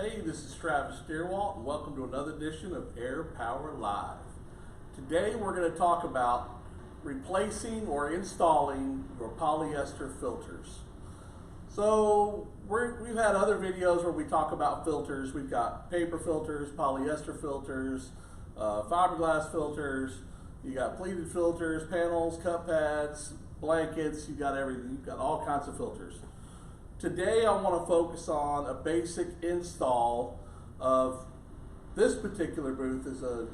Hey, this is Travis Steerwalt, and welcome to another edition of Air Power Live. Today we're going to talk about replacing or installing your polyester filters. So we've had other videos where we talk about filters. We've got paper filters, polyester filters, fiberglass filters. You got pleated filters, panels, cup pads, blankets. You've got everything. You've got all kinds of filters. Today I want to focus on a basic install of this particular booth. Is a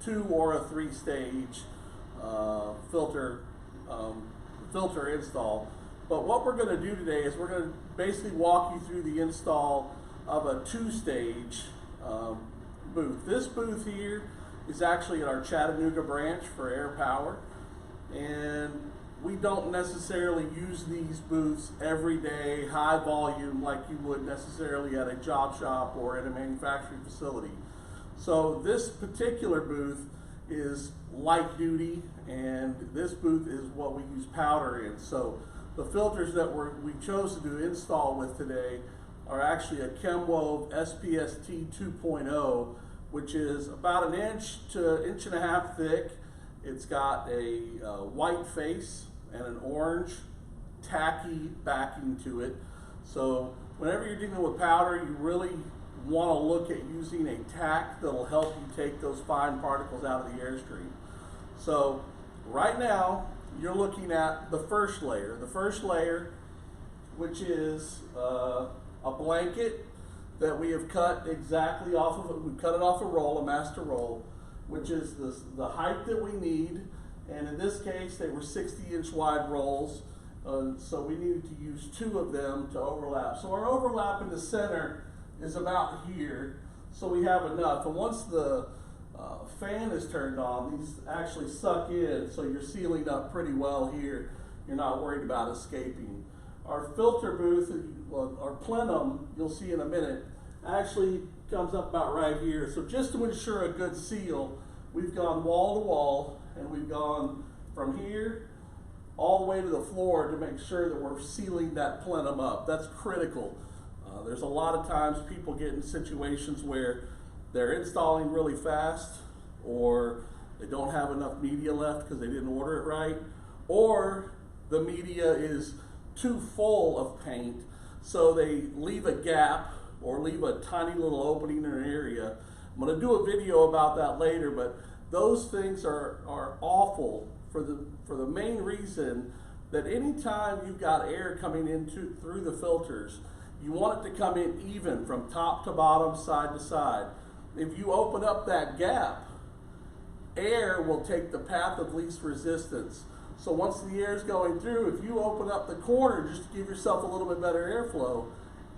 2 or a 3 stage filter install. But what we're going to do today is we're going to basically walk you through the install of a 2-stage booth. This booth here is actually at our Chattanooga branch for Air Power, and we don't necessarily use these booths every day, high volume, like you would necessarily at a job shop or at a manufacturing facility. So this particular booth is light duty, and this booth is what we use powder in. So the filters that we chose to do install with today are actually a Kem-Wove SPST2.0, which is about 1 inch to 1.5 inches thick. It's got a white face and an orange tacky backing to it. So whenever you're dealing with powder, you really want to look at using a tack that'll help you take those fine particles out of the airstream. So right now you're looking at the first layer. The first layer, which is a blanket that we have cut exactly off of, we cut it off a roll, a master roll, which is the height that we need. And in this case, they were 60-inch wide rolls, so we needed to use 2 of them to overlap. So our overlap in the center is about here, so we have enough. And once the fan is turned on, these actually suck in, so you're sealing up pretty well here. You're not worried about escaping. Our filter booth, our plenum, you'll see in a minute, actually comes up about right here. So just to ensure a good seal, we've gone wall to wall, and we've gone from here all the way to the floor to make sure that we're sealing that plenum up. That's critical. There's a lot of times people get in situations where they're installing really fast, or they don't have enough media left because they didn't order it right, or the media is too full of paint, so they leave a gap or leave a tiny little opening in an area. I'm going to do a video about that later, but those things are awful for the main reason that anytime you've got air coming in through the filters, you want it to come in even from top to bottom, side to side. If you open up that gap, air will take the path of least resistance. So once the air is going through, if you open up the corner just to give yourself a little bit better airflow,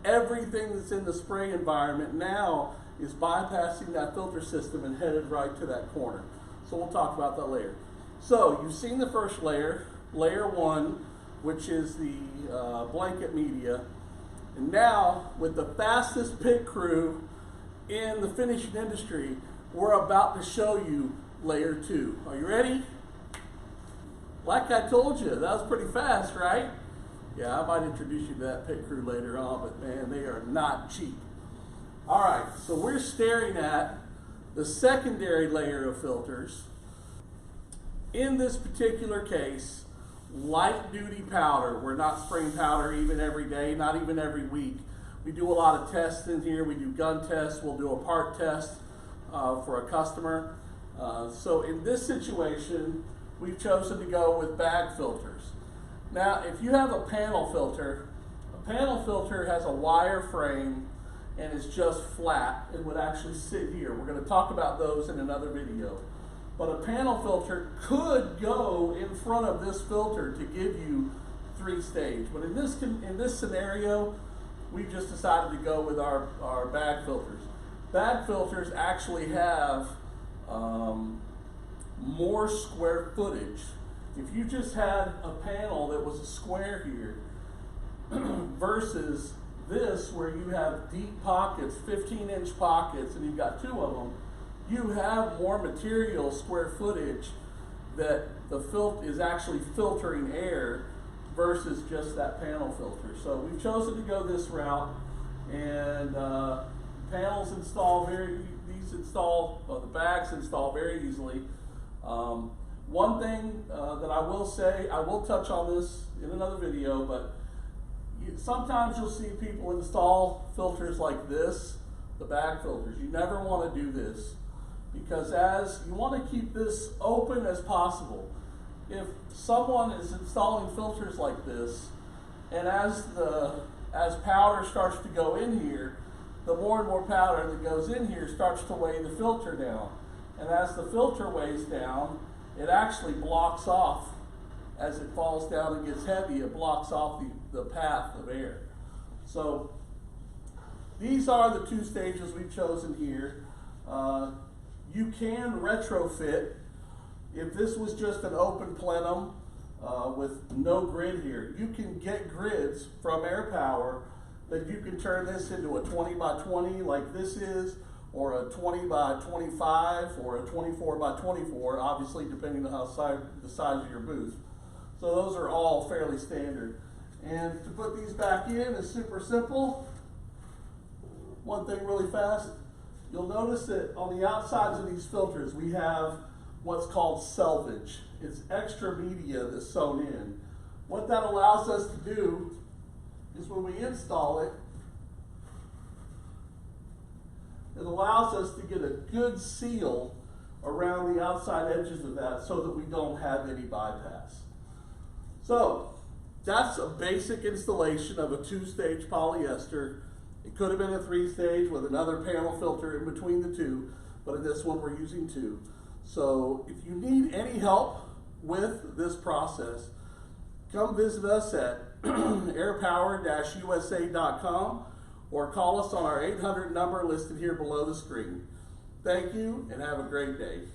everything that's in the spray environment now is bypassing that filter system and headed right to that corner. So we'll talk about that later. So you've seen the first layer, layer 1, which is the blanket media. And now, with the fastest pit crew in the finishing industry, we're about to show you layer 2. Are you ready? Like I told you, that was pretty fast, right? Yeah, I might introduce you to that pit crew later on, but man, they are not cheap. All right, so we're staring at the secondary layer of filters. In this particular case, light duty powder. We're not spraying powder even every day, not even every week. We do a lot of tests in here. We do gun tests. We'll do a part test for a customer. So in this situation, we've chosen to go with bag filters. Now, if you have a panel filter has a wire frame and it's just flat. It would actually sit here. We're going to talk about those in another video. But a panel filter could go in front of this filter to give you 3-stage. But in this scenario, we just decided to go with our bag filters. Bag filters actually have more square footage. If you just had a panel that was a square here versus this where you have deep pockets, 15-inch pockets, and you've got 2 of them, you have more material square footage that the filter is actually filtering air versus just that panel filter. So we've chosen to go this route, and panels install the bags install very easily. One thing that I will say, I will touch on this in another video, but sometimes you'll see people install filters like this, the bag filters. You never want to do this, because as you want to keep this open as possible. If someone is installing filters like this, and as powder starts to go in here, the more and more powder that goes in here starts to weigh the filter down. And as the filter weighs down, it actually blocks off, as it falls down and gets heavy, it blocks off the path of air. So these are the two stages we've chosen here. You can retrofit. If this was just an open plenum with no grid here, you can get grids from Air Power that you can turn this into a 20 by 20 like this is, or a 20 by 25, or a 24 by 24, obviously depending on the size of your booth. So those are all fairly standard. And to put these back in is super simple. One thing really fast, you'll notice that on the outsides of these filters we have what's called selvage. It's extra media that's sewn in. What that allows us to do is when we install it, it allows us to get a good seal around the outside edges of that so that we don't have any bypass. So that's a basic installation of a two-stage polyester. It could have been a three-stage with another panel filter in between the two, but in this one we're using two. So if you need any help with this process, come visit us at airpower-usa.com or call us on our 800 number listed here below the screen. Thank you and have a great day.